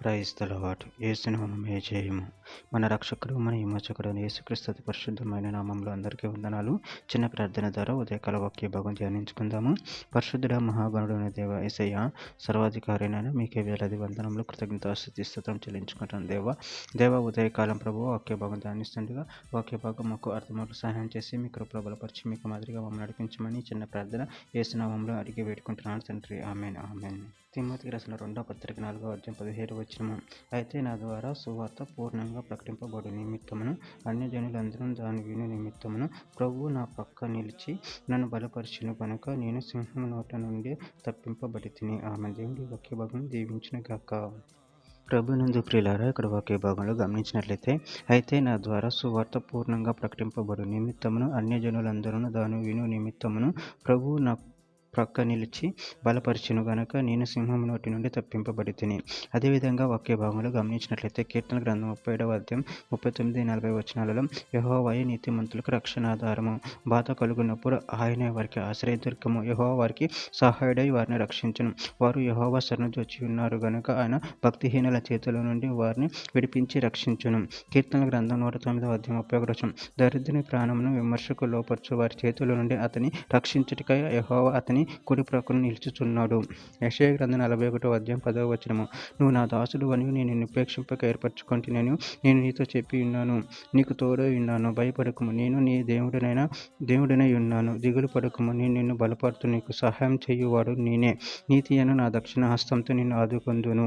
Praise the lord. యేసు నామమే జయము. మన రక్షకుడు మన విమోచకుడు యేసుక్రీస్తు అతి పరిశుద్ధమైన నామంలో అందరికీ వందనాలు. చిన్న ప్రార్థన ద్వారా ఉదయకాల వాక్య భాగం ధ్యానించుకుందాము. పరిశుద్ధుడ మహాగణుడైన దేవ యేసయ్య, సర్వాధికారైన మీకే వేలాది వందనములు, కృతజ్ఞతాస్తుతి స్తోత్రం చెల్లించుకుంటాను. దేవ ఉదయకాలం ప్రభు వాక్య భాగం ధ్యానిస్తుండగా వాక్య భాగం మాకు అర్థములకు సహాయం చేసి మీ కృపలో బలపరిచి మీకు మాదిరిగా మమ్మల్ని నడిపించమని చిన్న ప్రార్థన యేసు నామంలో అడిగి వేడుకుంటున్నాను తండ్రి. ఆమేన్ ఆమేన్. తిమోతికి రాసిన 2వ పత్రిక 4వ అధ్యాయం 17వ వచనము. అయితే నా ద్వారా సువార్త పూర్ణంగా ప్రకటింపబడు నిమిత్తమును అన్యజనులందరూ దాని విను నిమిత్తమును ప్రభువు నా పక్క నిలిచి నన్ను బలపరిచిన కనుక నేను సింహం నోట నుండి తప్పింపబడి తిని. ఆమె దేవుడి వాక్య భాగం దీవించిన గాక. ప్రభునందు ప్రియులారా, ఇక్కడ వాక్య భాగంలో గమనించినట్లయితే, అయితే నా ద్వారా సువార్త పూర్ణంగా ప్రకటింపబడు నిమిత్తమును అన్యజనులందరూ దాని విను నిమిత్తమును ప్రభువు నా ప్రక్క నిలిచి బలపరిచిను గనుక నేను సింహం నోటి నుండి తప్పింపబడి తిని. అదేవిధంగా వాక్య భాగంలో గమనించినట్లయితే కీర్తన గ్రంథం 37వ అధ్యాయం 39-40 వచనాలలో యెహోవాయే నీతిమంతులకు రక్షణాధారము, బాధ కలుగునప్పుడు ఆయనే వారికి ఆశ్రయదుర్గము, యెహోవా వారికి సహాయుడై వారిని రక్షించును. వారు యెహోవా శరణు జొచ్చి ఉన్నారు గనుక ఆయన భక్తిహీనుల చేతుల నుండి వారిని విడిపించి రక్షించును. కీర్తన గ్రంథం 109వ అధ్యాయం 31వ వచనం. దరిద్రుని ప్రాణమును విమర్శకు లోపరచు వారి చేతుల నుండి అతని రక్షించుటకై యెహోవా అతని కుడి ప్రక్కన నిలుచుచున్నాడు. యెషయా గ్రంథం 41వ అధ్యాయం 10వ వచనము. నువ్వు నా దాసుడు అని నేను నిన్ను ఉపేక్షింపక ఏర్పరచుకొంటినని నేను నీతో చెప్పి ఉన్నాను. నీకు తోడై ఉన్నాను, భయపడకుము, నేను నీ దేవుడనై ఉన్నాను, దిగులు పడకుము, నేను నిన్ను బలపడుతూ నీకు సహాయం చేయువాడు నేనే, నీతి అను నా దక్షిణ హస్తంతో నిన్ను ఆదుకొందును.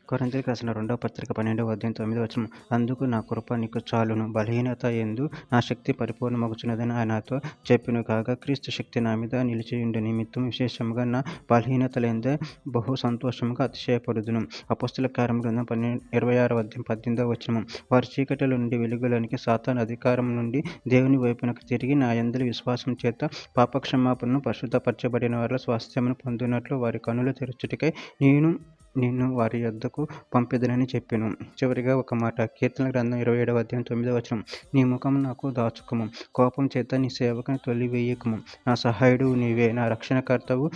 కొరింథీయులకు రాసిన 2వ పత్రిక 12వ అధ్యాయం 9వ వచనం. అందుకు నా కృప నీకు చాలును, బలహీనత యందు నా శక్తి పరిపూర్ణమగుచున్నదని ఆయనతో చెప్పెను కాగా, క్రీస్తు శక్తి నా మీద నిలిచియుండు నిమిత్తం విశేషముగా నా బలహీనతలందే బహు సంతోషముగా అతిశయపడుదును. అపోస్తలుల కార్యముల గ్రంథం 26వ అధ్యాయం 18వ వచనం. వారు చీకటిలో నుండి వెలుగులోనికి, సాతాను అధికారం నుండి దేవుని వైపునకు తిరిగి నా యందలి విశ్వాసం చేత పాపక్షమాపణను పరిశుద్ధపరచబడిన వారి స్వాస్థ్యమును పొందినట్లు వారి కన్నులు తెరచుటకై నిన్ను వారి యొద్దకు పంపెదనని చెప్పెను. చివరిగా ఒక మాట, కీర్తన గ్రంథం 27వ అధ్యాయం 9వ వచనం. నీ ముఖం నాకు దాచుకుము, కోపం చేత నీ సేవకుని తొలివేయకుము, నా సహాయుడు నీవే, నా రక్షణకర్తవు,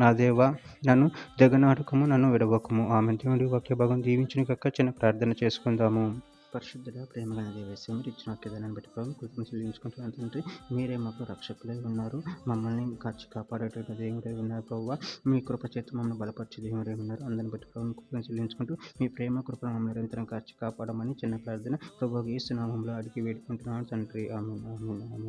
నా దేవా, నన్ను జగనాడుకము, నన్ను విడవకుము. ఆమె దేవుడి వాక్య భాగం దీవించిన కాక. చిన్న ప్రార్థన చేసుకుందాము. పరిశుద్ధుడ ప్రేమగల దేవేశ్వర, మీరు ఇచ్చిన వాక్యదాన్ని బట్టి ప్రభు కృపను చెల్లించుకుంటున్నాను తండ్రి. మీరే మాకు రక్షకులై ఉన్నారు, మమ్మల్ని కాచి కాపాడేటువంటి దేవుడై ఉన్నారు ప్రభువా. మీ కృప చేత మమ్మల్ని బలపరిచే దేవుడై ఉన్నారు. అందరిని బట్టి ప్రభు కృపను చెల్లించుకుంటూ మీ ప్రేమ కృపను మమ్మల్ని నిరంతరం కాచి కాపాడమని చిన్న ప్రార్థన ప్రభు యేసు నామములో అడిగి వేడుకుంటున్నాను తండ్రి. ఆమేన్ ఆమేన్ ఆమేన్.